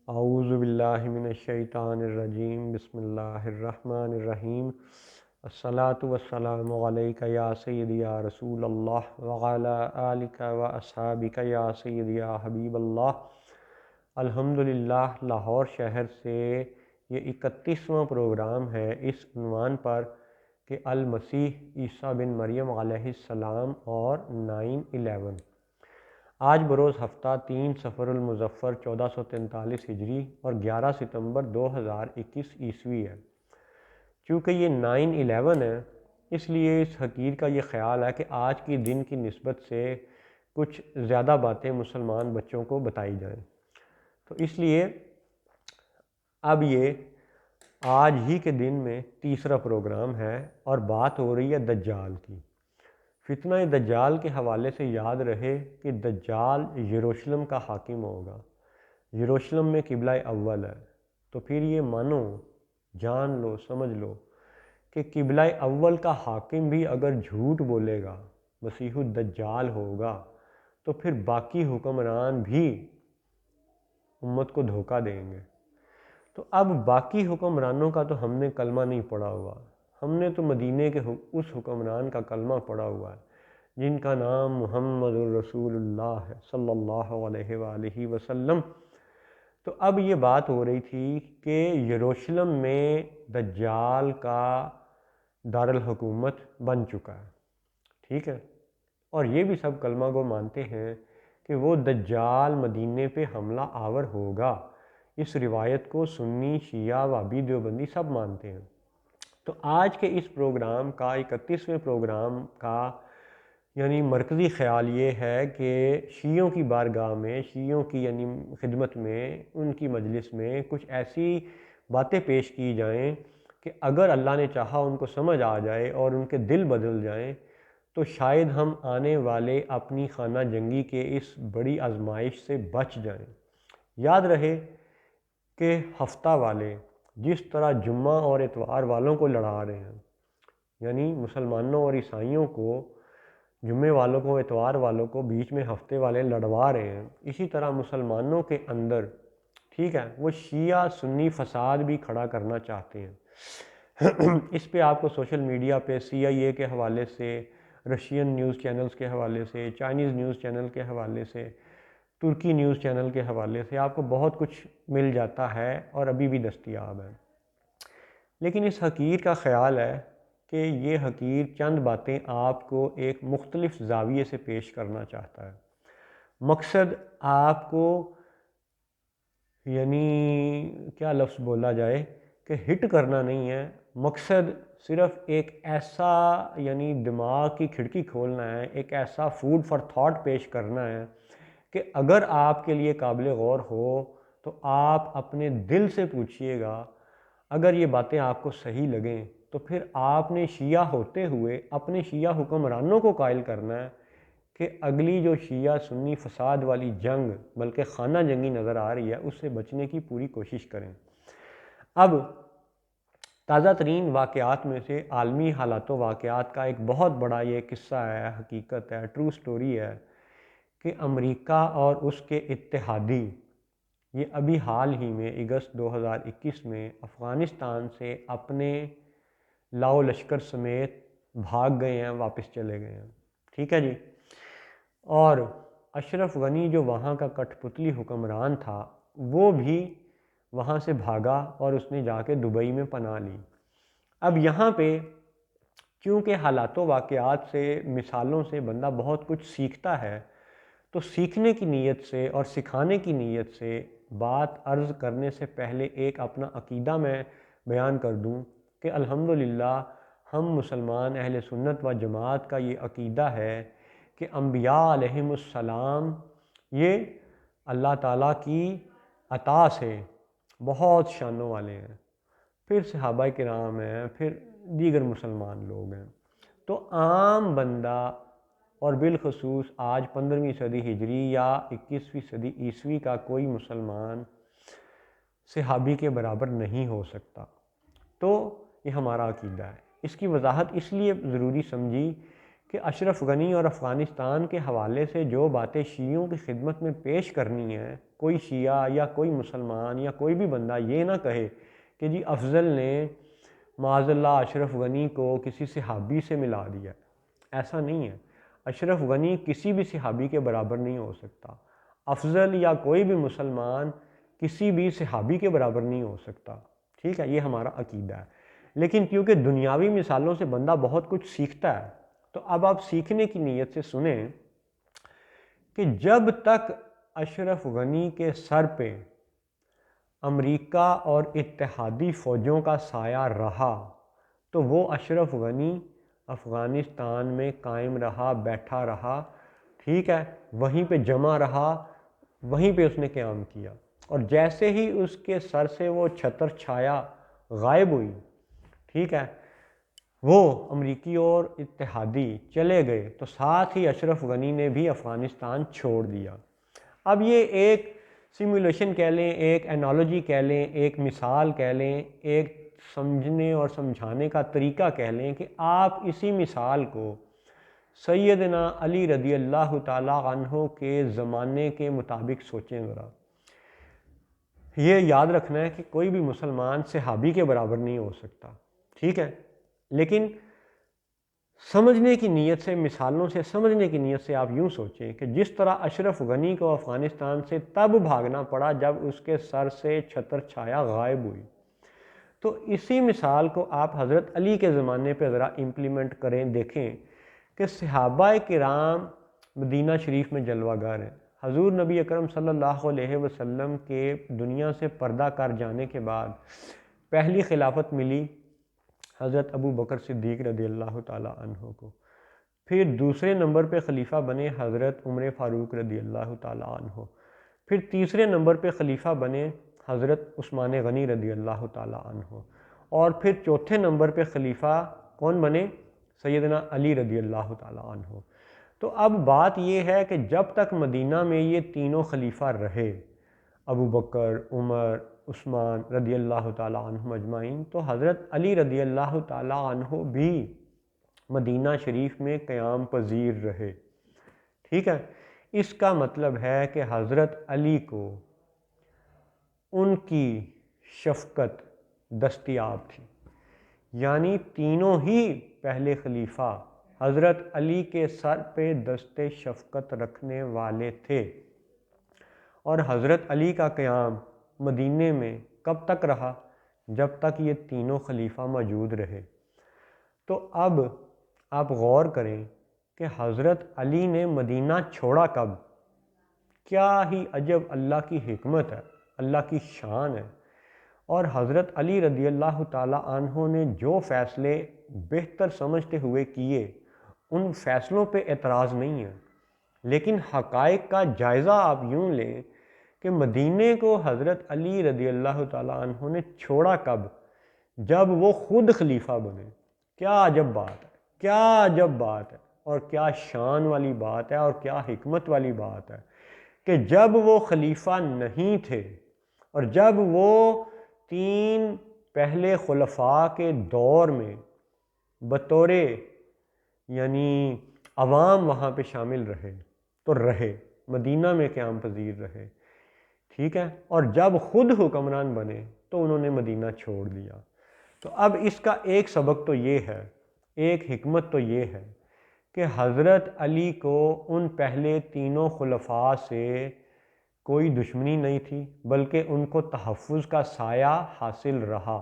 اعوذ باللہ من الشیطان الرجیم، بسم اللہ الرحمن الرحیم۔ الصلاۃ والسلام علیک یا سیدی یا رسول اللہ وعلی آلک و اصحابک یا سیدی یا حبیب اللہ۔ الحمدللہ، لاہور شہر سے یہ 31واں پروگرام ہے اس عنوان پر کہ المسیح عیسیٰ بن مریم علیہ السلام اور 9/11۔ آج بروز ہفتہ 3 صفر المظفر 1443 ہجری اور 11 ستمبر 2021 عیسوی ہے۔ چونکہ یہ 9/11 ہے، اس لیے اس حقیر کا یہ خیال ہے کہ آج کی دن کی نسبت سے کچھ زیادہ باتیں مسلمان بچوں کو بتائی جائیں۔ تو اس لیے اب یہ آج ہی کے دن میں تیسرا پروگرام ہے اور بات ہو رہی ہے دجال کی۔ فتنہ دجال کے حوالے سے یاد رہے کہ دجال یروشلم کا حاکم ہوگا۔ یروشلم میں قبلہ اول ہے، تو پھر یہ مانو، جان لو، سمجھ لو کہ قبلہ اول کا حاکم بھی اگر جھوٹ بولے گا، مسیح الدجال ہوگا، تو پھر باقی حکمران بھی امت کو دھوکہ دیں گے۔ تو اب باقی حکمرانوں کا تو ہم نے کلمہ نہیں پڑھا ہوا، ہم نے تو مدینے کے اس حکمران کا کلمہ پڑھا ہوا ہے جن کا نام محمد الرسول اللہ ہے صلی اللہ علیہ وآلہ وسلم۔ تو اب یہ بات ہو رہی تھی کہ یروشلم میں دجال کا دارالحکومت بن چکا ہے، ٹھیک ہے، اور یہ بھی سب کلمہ کو مانتے ہیں کہ وہ دجال مدینے پہ حملہ آور ہوگا۔ اس روایت کو سنی، شیعہ، وہابی، دیوبندی سب مانتے ہیں۔ تو آج کے اس پروگرام کا 31ویں پروگرام کا یعنی مرکزی خیال یہ ہے کہ شیعوں کی بارگاہ میں، شیعوں کی یعنی خدمت میں، ان کی مجلس میں کچھ ایسی باتیں پیش کی جائیں کہ اگر اللہ نے چاہا ان کو سمجھ آ جائے اور ان کے دل بدل جائیں تو شاید ہم آنے والے اپنی خانہ جنگی کے اس بڑی آزمائش سے بچ جائیں۔ یاد رہے کہ ہفتہ والے جس طرح جمعہ اور اتوار والوں کو لڑا رہے ہیں، یعنی مسلمانوں اور عیسائیوں کو، جمعے والوں کو، اتوار والوں کو بیچ میں ہفتے والے لڑوا رہے ہیں، اسی طرح مسلمانوں کے اندر، ٹھیک ہے، وہ شیعہ سنی فساد بھی کھڑا کرنا چاہتے ہیں۔ اس پہ آپ کو سوشل میڈیا پہ CIA کے حوالے سے، رشین نیوز چینلز کے حوالے سے، چائنیز نیوز چینل کے حوالے سے، ترکی نیوز چینل کے حوالے سے آپ کو بہت کچھ مل جاتا ہے اور ابھی بھی دستیاب ہے۔ لیکن اس حقیر کا خیال ہے کہ یہ حقیر چند باتیں آپ کو ایک مختلف زاویے سے پیش کرنا چاہتا ہے۔ مقصد آپ کو یعنی کیا لفظ بولا جائے کہ ہٹ کرنا نہیں ہے، مقصد صرف ایک ایسا یعنی دماغ کی کھڑکی کھولنا ہے، ایک ایسا فوڈ فار تھاٹ پیش کرنا ہے کہ اگر آپ کے لیے قابل غور ہو تو آپ اپنے دل سے پوچھئے گا۔ اگر یہ باتیں آپ کو صحیح لگیں تو پھر آپ نے شیعہ ہوتے ہوئے اپنے شیعہ حکمرانوں کو قائل کرنا ہے کہ اگلی جو شیعہ سنی فساد والی جنگ بلکہ خانہ جنگی نظر آ رہی ہے اس سے بچنے کی پوری کوشش کریں۔ اب تازہ ترین واقعات میں سے عالمی حالات و واقعات کا ایک بہت بڑا یہ قصہ ہے، حقیقت ہے، ٹرو سٹوری ہے کہ امریکہ اور اس کے اتحادی یہ ابھی حال ہی میں اگست 2021 میں افغانستان سے اپنے لاؤ لشکر سمیت بھاگ گئے ہیں، واپس چلے گئے ہیں، ٹھیک ہے جی۔ اور اشرف غنی جو وہاں کا کٹھ پتلی حکمران تھا وہ بھی وہاں سے بھاگا اور اس نے جا کے دبئی میں پناہ لی۔ اب یہاں پہ چونکہ حالات و واقعات سے، مثالوں سے بندہ بہت کچھ سیکھتا ہے، تو سیکھنے کی نیت سے اور سکھانے کی نیت سے بات عرض کرنے سے پہلے ایک اپنا عقیدہ میں بیان کر دوں کہ الحمدللہ ہم مسلمان اہل سنت و جماعت کا یہ عقیدہ ہے کہ انبیاء علیہم السلام یہ اللہ تعالیٰ کی عطا سے بہت شانوں والے ہیں، پھر صحابہ کرام ہیں، پھر دیگر مسلمان لوگ ہیں۔ تو عام بندہ اور بالخصوص آج 15ویں صدی ہجری یا 21ویں صدی عیسوی کا کوئی مسلمان صحابی کے برابر نہیں ہو سکتا۔ تو یہ ہمارا عقیدہ ہے۔ اس کی وضاحت اس لیے ضروری سمجھی کہ اشرف غنی اور افغانستان کے حوالے سے جو باتیں شیعوں کی خدمت میں پیش کرنی ہیں کوئی شیعہ یا کوئی مسلمان یا کوئی بھی بندہ یہ نہ کہے کہ جی افضل نے معاذ اللہ اشرف غنی کو کسی صحابی سے ملا دیا. ایسا نہیں ہے. اشرف غنی کسی بھی صحابی کے برابر نہیں ہو سکتا. افضل یا کوئی بھی مسلمان کسی بھی صحابی کے برابر نہیں ہو سکتا. ٹھیک ہے، یہ ہمارا عقیدہ ہے. لیکن کیونکہ دنیاوی مثالوں سے بندہ بہت کچھ سیکھتا ہے، تو اب آپ سیکھنے کی نیت سے سنیں کہ جب تک اشرف غنی کے سر پہ امریکہ اور اتحادی فوجوں کا سایہ رہا تو وہ اشرف غنی افغانستان میں قائم رہا، بیٹھا رہا. ٹھیک ہے، وہیں پہ جمع رہا، وہیں پہ اس نے قیام کیا. اور جیسے ہی اس کے سر سے وہ چھتر چھایا غائب ہوئی، ٹھیک ہے، وہ امریکی اور اتحادی چلے گئے تو ساتھ ہی اشرف غنی نے بھی افغانستان چھوڑ دیا. اب یہ ایک سیمولیشن کہہ لیں، ایک انالوجی کہہ لیں، ایک مثال کہہ لیں، ایک سمجھنے اور سمجھانے کا طریقہ کہہ لیں کہ آپ اسی مثال کو سیدنا علی رضی اللہ تعالی عنہ کے زمانے کے مطابق سوچیں ذرا. یہ یاد رکھنا ہے کہ کوئی بھی مسلمان صحابی کے برابر نہیں ہو سکتا. ٹھیک ہے، لیکن سمجھنے کی نیت سے، مثالوں سے سمجھنے کی نیت سے آپ یوں سوچیں کہ جس طرح اشرف غنی کو افغانستان سے تب بھاگنا پڑا جب اس کے سر سے چھتر چھایا غائب ہوئی، تو اسی مثال کو آپ حضرت علی کے زمانے پہ ذرا امپلیمنٹ کریں. دیکھیں کہ صحابہ کرام مدینہ شریف میں جلوہ گر ہیں. حضور نبی اکرم صلی اللہ علیہ وسلم کے دنیا سے پردہ کر جانے کے بعد پہلی خلافت ملی حضرت ابو بکر صدیق رضی اللہ تعالیٰ عنہ کو. پھر دوسرے نمبر پہ خلیفہ بنے حضرت عمر فاروق رضی اللہ تعالیٰ عنہ. پھر تیسرے نمبر پہ خلیفہ بنے حضرت عثمان غنی رضی اللہ تعالیٰ عنہ. اور پھر چوتھے نمبر پہ خلیفہ کون بنے؟ سیدنا علی رضی اللہ تعالیٰ عنہ. تو اب بات یہ ہے کہ جب تک مدینہ میں یہ تینوں خلیفہ رہے، ابو بکر، عمر، عثمان رضی اللہ تعالیٰ عنہ اجمعین، تو حضرت علی رضی اللہ تعالیٰ عنہ بھی مدینہ شریف میں قیام پذیر رہے. ٹھیک ہے، اس کا مطلب ہے کہ حضرت علی کو ان کی شفقت دستیاب تھی. یعنی تینوں ہی پہلے خلیفہ حضرت علی کے سر پہ دست شفقت رکھنے والے تھے. اور حضرت علی کا قیام مدینے میں کب تک رہا؟ جب تک یہ تینوں خلیفہ موجود رہے. تو اب آپ غور کریں کہ حضرت علی نے مدینہ چھوڑا کب؟ کیا ہی عجب اللہ کی حکمت ہے، اللہ کی شان ہے. اور حضرت علی رضی اللہ تعالیٰ عنہ نے جو فیصلے بہتر سمجھتے ہوئے کیے، ان فیصلوں پہ اعتراض نہیں ہے، لیکن حقائق کا جائزہ آپ یوں لیں کہ مدینے کو حضرت علی رضی اللہ تعالیٰ عنہ نے چھوڑا کب؟ جب وہ خود خلیفہ بنے. کیا عجب بات ہے، کیا عجب بات ہے، اور کیا شان والی بات ہے، اور کیا حکمت والی بات ہے کہ جب وہ خلیفہ نہیں تھے اور جب وہ تین پہلے خلفاء کے دور میں بطور یعنی عوام وہاں پہ شامل رہے تو رہے، مدینہ میں قیام پذیر رہے. ٹھیک ہے، اور جب خود حکمران بنے تو انہوں نے مدینہ چھوڑ دیا. تو اب اس کا ایک سبق تو یہ ہے، ایک حکمت تو یہ ہے کہ حضرت علی کو ان پہلے تینوں خلفاء سے کوئی دشمنی نہیں تھی، بلکہ ان کو تحفظ کا سایہ حاصل رہا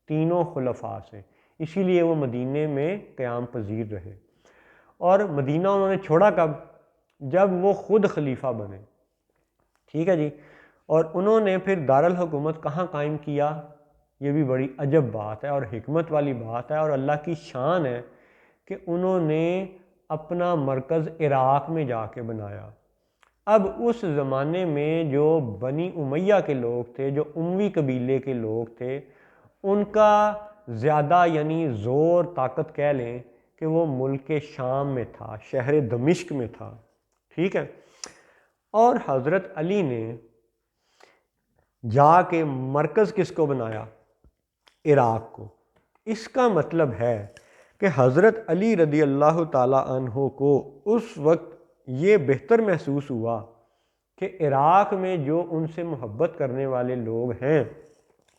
تینوں خلفاء سے. اسی لیے وہ مدینے میں قیام پذیر رہے. اور مدینہ انہوں نے چھوڑا کب؟ جب وہ خود خلیفہ بنے. ٹھیک ہے جی. اور انہوں نے پھر دارالحکومت کہاں قائم کیا؟ یہ بھی بڑی عجب بات ہے اور حکمت والی بات ہے اور اللہ کی شان ہے کہ انہوں نے اپنا مرکز عراق میں جا کے بنایا. اب اس زمانے میں جو بنی امیہ کے لوگ تھے، جو اموی قبیلے کے لوگ تھے، ان کا زیادہ یعنی زور طاقت کہہ لیں کہ وہ ملک شام میں تھا، شہر دمشق میں تھا. ٹھیک ہے، اور حضرت علی نے جا کے مرکز کس کو بنایا؟ عراق کو. اس کا مطلب ہے کہ حضرت علی رضی اللہ تعالیٰ عنہ کو اس وقت یہ بہتر محسوس ہوا کہ عراق میں جو ان سے محبت کرنے والے لوگ ہیں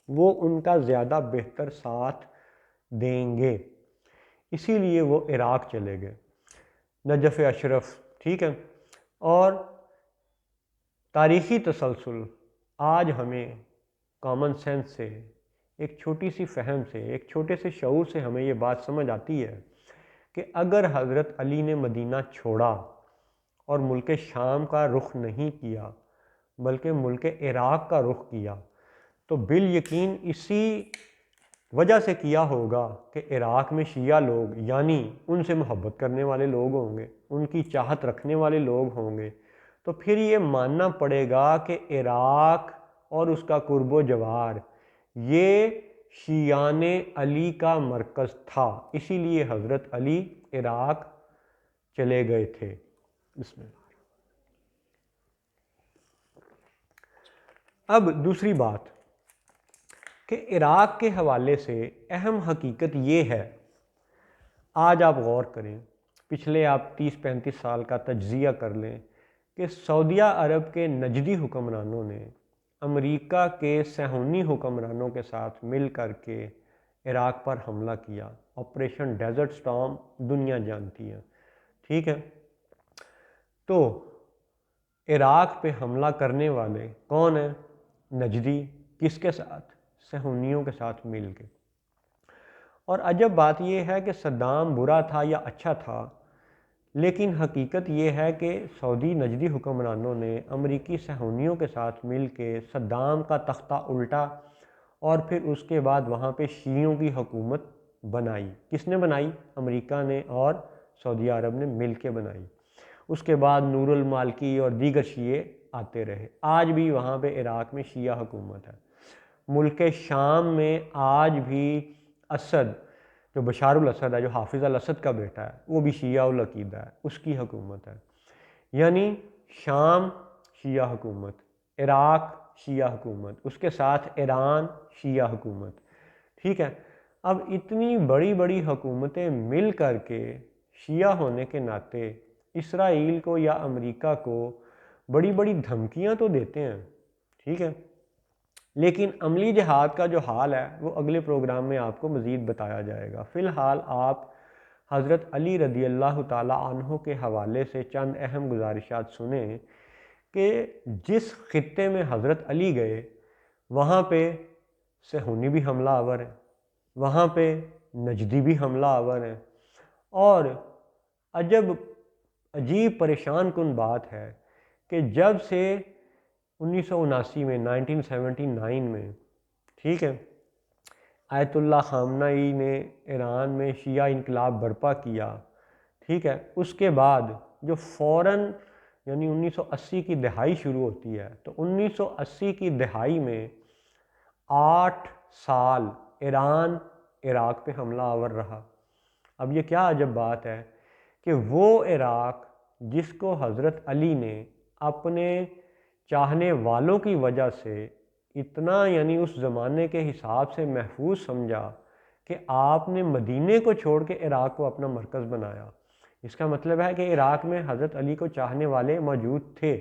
وہ ان کا زیادہ بہتر ساتھ دیں گے، اسی لیے وہ عراق چلے گئے، نجف اشرف، ٹھیک ہے۔ اور تاریخی تسلسل آج ہمیں کامن سینس سے، ایک چھوٹی سی فہم سے، ایک چھوٹے سے شعور سے ہمیں یہ بات سمجھ آتی ہے کہ اگر حضرت علی نے مدینہ چھوڑا اور ملک شام کا رخ نہیں کیا بلکہ ملک عراق کا رخ کیا تو بالیقین اسی وجہ سے کیا ہوگا کہ عراق میں شیعہ لوگ، یعنی ان سے محبت کرنے والے لوگ ہوں گے، ان کی چاہت رکھنے والے لوگ ہوں گے، تو پھر یہ ماننا پڑے گا کہ عراق اور اس کا قرب و جوار یہ شیعان علی کا مرکز تھا، اسی لیے حضرت علی عراق چلے گئے تھے۔ بسم اللہ۔ اب دوسری بات کہ عراق کے حوالے سے اہم حقیقت یہ ہے، آج آپ غور کریں، پچھلے آپ 30-35 سال کا تجزیہ کر لیں کہ سعودیہ عرب کے نجدی حکمرانوں نے امریکہ کے صہیونی حکمرانوں کے ساتھ مل کر کے عراق پر حملہ کیا، آپریشن ڈیزرٹ سٹارم دنیا جانتی ہے، ٹھیک ہے۔ تو عراق پہ حملہ کرنے والے کون ہیں؟ نجدی، کس کے ساتھ؟ صہیونیوں کے ساتھ مل کے۔ اور عجب بات یہ ہے کہ صدام برا تھا یا اچھا تھا، لیکن حقیقت یہ ہے کہ سعودی نجدی حکمرانوں نے امریکی صہیونیوں کے ساتھ مل کے صدام کا تختہ الٹا اور پھر اس کے بعد وہاں پہ شیعوں کی حکومت بنائی۔ کس نے بنائی؟ امریکہ نے اور سعودی عرب نے مل کے بنائی۔ اس کے بعد نور المالکی اور دیگر شیعے آتے رہے، آج بھی وہاں پہ عراق میں شیعہ حکومت ہے۔ ملک شام میں آج بھی اسد، جو بشار الاسد ہے، جو حافظ الاسد کا بیٹا ہے، وہ بھی شیعہ العقیدہ ہے، اس کی حکومت ہے۔ یعنی شام شیعہ حکومت، عراق شیعہ حکومت، اس کے ساتھ ایران شیعہ حکومت، ٹھیک ہے۔ اب اتنی بڑی بڑی حکومتیں مل کر کے شیعہ ہونے کے ناطے اسرائیل کو یا امریکہ کو بڑی بڑی دھمکیاں تو دیتے ہیں، ٹھیک ہے، لیکن عملی جہاد کا جو حال ہے وہ اگلے پروگرام میں آپ کو مزید بتایا جائے گا۔ فی الحال آپ حضرت علی رضی اللہ تعالی عنہ کے حوالے سے چند اہم گزارشات سنیں کہ جس خطے میں حضرت علی گئے وہاں پہ صہیونی بھی حملہ آور ہیں، وہاں پہ نجدی بھی حملہ آور ہیں، اور عجیب پریشان کن بات ہے کہ جب سے 1979 میں 1979 میں، ٹھیک ہے، آیت اللہ خامنہ ای نے ایران میں شیعہ انقلاب برپا کیا، ٹھیک ہے، اس کے بعد جو فوراً یعنی 1980 کی دہائی شروع ہوتی ہے، تو 1980 کی دہائی میں 8 سال ایران عراق پہ حملہ آور رہا۔ اب یہ کیا عجب بات ہے کہ وہ عراق جس کو حضرت علی نے اپنے چاہنے والوں کی وجہ سے اتنا یعنی اس زمانے کے حساب سے محفوظ سمجھا کہ آپ نے مدینے کو چھوڑ کے عراق کو اپنا مرکز بنایا، اس کا مطلب ہے کہ عراق میں حضرت علی کو چاہنے والے موجود تھے۔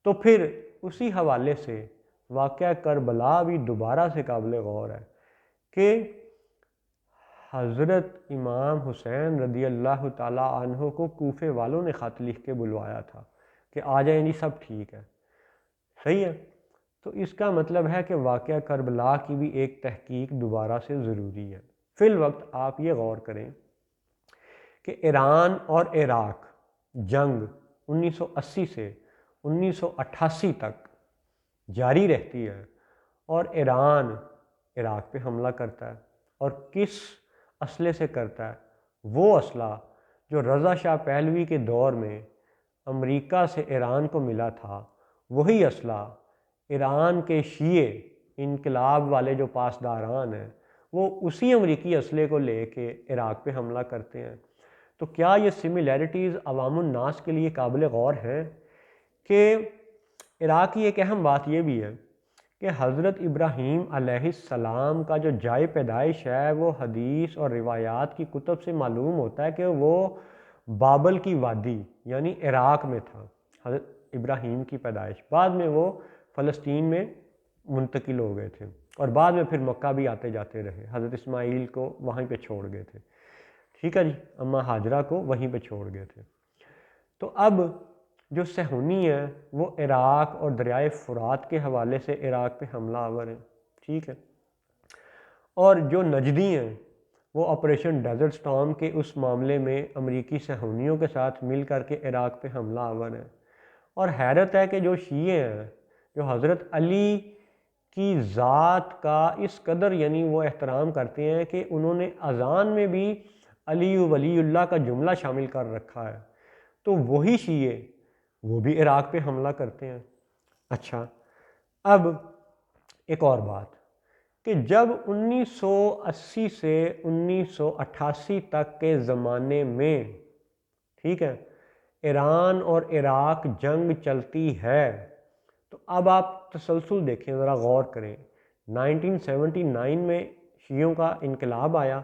تو پھر اسی حوالے سے واقعہ کربلا بھی دوبارہ سے قابل غور ہے کہ حضرت امام حسین رضی اللہ تعالی عنہ کو کوفے والوں نے خط لکھ کے بلوایا تھا کہ آ جائیں جی، سب ٹھیک ہے، صحیح ہے۔ تو اس کا مطلب ہے کہ واقعہ کربلا کی بھی ایک تحقیق دوبارہ سے ضروری ہے۔ فی الوقت آپ یہ غور کریں کہ ایران اور عراق جنگ 1980 سے 1988 تک جاری رہتی ہے، اور ایران عراق پہ حملہ کرتا ہے، اور کس اسلحے سے کرتا ہے؟ وہ اسلحہ جو رضا شاہ پہلوی کے دور میں امریکہ سے ایران کو ملا تھا، وہی اسلحہ ایران کے شیعہ انقلاب والے جو پاسداران ہیں وہ اسی امریکی اسلحے کو لے کے عراق پہ حملہ کرتے ہیں۔ تو کیا یہ سملیرٹیز عوام الناس کے لیے قابل غور ہیں؟ کہ عراق کی ایک اہم بات یہ بھی ہے کہ حضرت ابراہیم علیہ السلام کا جو جائے پیدائش ہے وہ حدیث اور روایات کی کتب سے معلوم ہوتا ہے کہ وہ بابل کی وادی یعنی عراق میں تھا۔ حضرت ابراہیم کی پیدائش، بعد میں وہ فلسطین میں منتقل ہو گئے تھے اور بعد میں پھر مکہ بھی آتے جاتے رہے، حضرت اسماعیل کو وہیں پہ چھوڑ گئے تھے، ٹھیک ہے جی، اماں ہاجرہ کو وہیں پہ چھوڑ گئے تھے۔ تو اب جو صہیونی ہے وہ عراق اور دریائے فرات کے حوالے سے عراق پہ حملہ آور ہیں، ٹھیک ہے، اور جو نجدی ہیں وہ آپریشن ڈیزرٹ سٹارم کے اس معاملے میں امریکی صہیونیوں کے ساتھ مل کر کے عراق پہ حملہ آور ہیں۔ اور حیرت ہے کہ جو شیعہ ہیں جو حضرت علی کی ذات کا اس قدر یعنی وہ احترام کرتے ہیں کہ انہوں نے اذان میں بھی علی ولی اللہ کا جملہ شامل کر رکھا ہے، تو وہی شیعہ وہ بھی عراق پہ حملہ کرتے ہیں۔ اچھا، اب ایک اور بات کہ جب 1980 سے 1988 تک کے زمانے میں، ٹھیک ہے، ایران اور عراق جنگ چلتی ہے، تو اب آپ تسلسل دیکھیں، ذرا غور کریں۔ 1979 میں شیعوں کا انقلاب آیا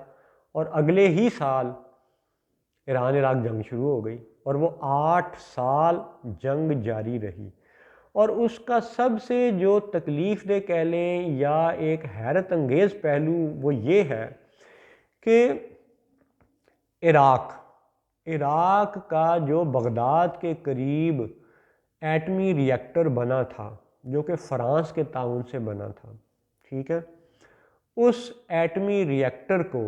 اور اگلے ہی سال ایران عراق جنگ شروع ہو گئی اور وہ 8 سال جنگ جاری رہی، اور اس کا سب سے جو تکلیف دہ کہہ لیں یا ایک حیرت انگیز پہلو وہ یہ ہے کہ عراق کا جو بغداد کے قریب ایٹمی ری ایکٹر بنا تھا جو کہ فرانس کے تعاون سے بنا تھا، ٹھیک ہے، اس ایٹمی ری ایکٹر کو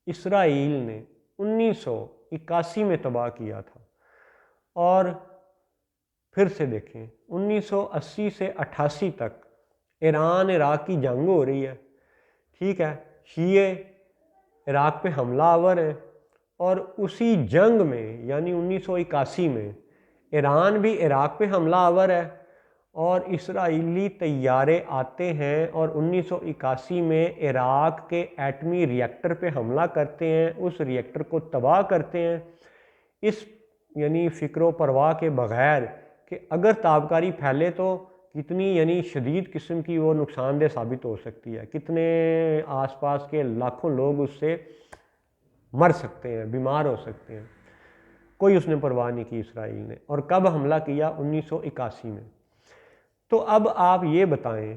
اسرائیل نے 1981 میں تباہ کیا تھا، اور پھر سے دیکھیں 1980 سے 88 تک ایران عراق کی جنگ ہو رہی ہے، ٹھیک ہے، شیعہ عراق پہ حملہ آور ہیں، اور اسی جنگ میں یعنی 1981 میں ایران بھی عراق پہ حملہ آور ہے اور اسرائیلی طیارے آتے ہیں اور 1981 میں عراق کے ایٹمی ری ایکٹر پہ حملہ کرتے ہیں، اس ری ایکٹر کو تباہ کرتے ہیں، اس یعنی فکر و پرواہ کے بغیر کہ اگر تابکاری پھیلے تو کتنی یعنی شدید قسم کی وہ نقصان دہ ثابت ہو سکتی ہے، کتنے آس پاس کے لاکھوں لوگ اس سے مر سکتے ہیں، بیمار ہو سکتے ہیں، کوئی اس نے پرواہ نہیں کی اسرائیل نے۔ اور کب حملہ کیا؟ 1981 میں۔ تو اب آپ یہ بتائیں،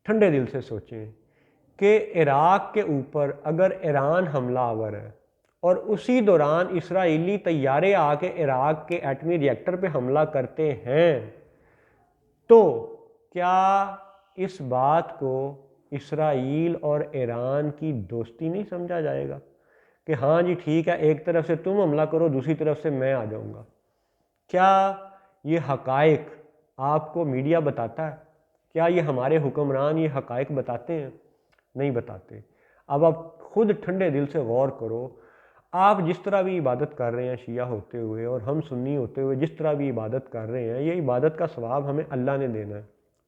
ٹھنڈے دل سے سوچیں کہ عراق کے اوپر اگر ایران حملہ آور ہے اور اسی دوران اسرائیلی طیارے آ کے عراق کے ایٹمی ری ایکٹر پہ حملہ کرتے ہیں، تو کیا اس بات کو اسرائیل اور ایران کی دوستی نہیں سمجھا جائے گا کہ ہاں جی ٹھیک ہے، ایک طرف سے تم حملہ کرو، دوسری طرف سے میں آ جاؤں گا؟ کیا یہ حقائق آپ کو میڈیا بتاتا ہے؟ کیا یہ ہمارے حکمران یہ حقائق بتاتے ہیں؟ نہیں بتاتے۔ اب آپ خود ٹھنڈے دل سے غور کرو، آپ جس طرح بھی عبادت کر رہے ہیں شیعہ ہوتے ہوئے اور ہم سنی ہوتے ہوئے جس طرح بھی عبادت کر رہے ہیں، یہ عبادت کا ثواب ہمیں اللہ نے دینا ہے،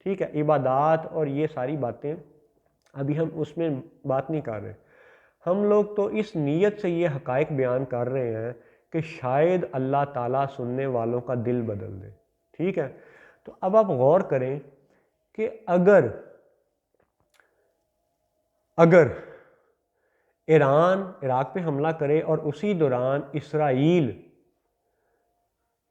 ٹھیک ہے، عبادات اور یہ ساری باتیں ابھی ہم اس میں بات نہیں کر رہے، ہم لوگ تو اس نیت سے یہ حقائق بیان کر رہے ہیں کہ شاید اللہ تعالیٰ سننے والوں کا دل بدل دے، ٹھیک ہے۔ تو اب آپ غور کریں کہ اگر ایران عراق پہ حملہ کرے اور اسی دوران اسرائیل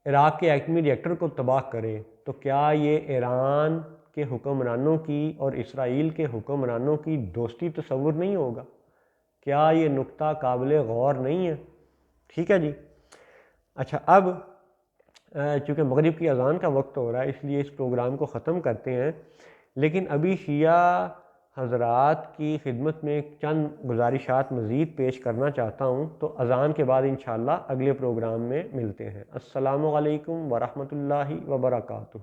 عراق کے ایٹمی ری ایکٹر کو تباہ کرے، تو کیا یہ ایران کے حکمرانوں کی اور اسرائیل کے حکمرانوں کی دوستی تصور نہیں ہوگا؟ کیا یہ نقطہ قابل غور نہیں ہے؟ ٹھیک ہے جی۔ اچھا، اب چونکہ مغرب کی اذان کا وقت ہو رہا ہے اس لیے اس پروگرام کو ختم کرتے ہیں، لیکن ابھی شیعہ حضرات کی خدمت میں چند گزارشات مزید پیش کرنا چاہتا ہوں، تو اذان کے بعد انشاءاللہ اگلے پروگرام میں ملتے ہیں۔ السلام علیکم ورحمۃ اللہ وبرکاتہ۔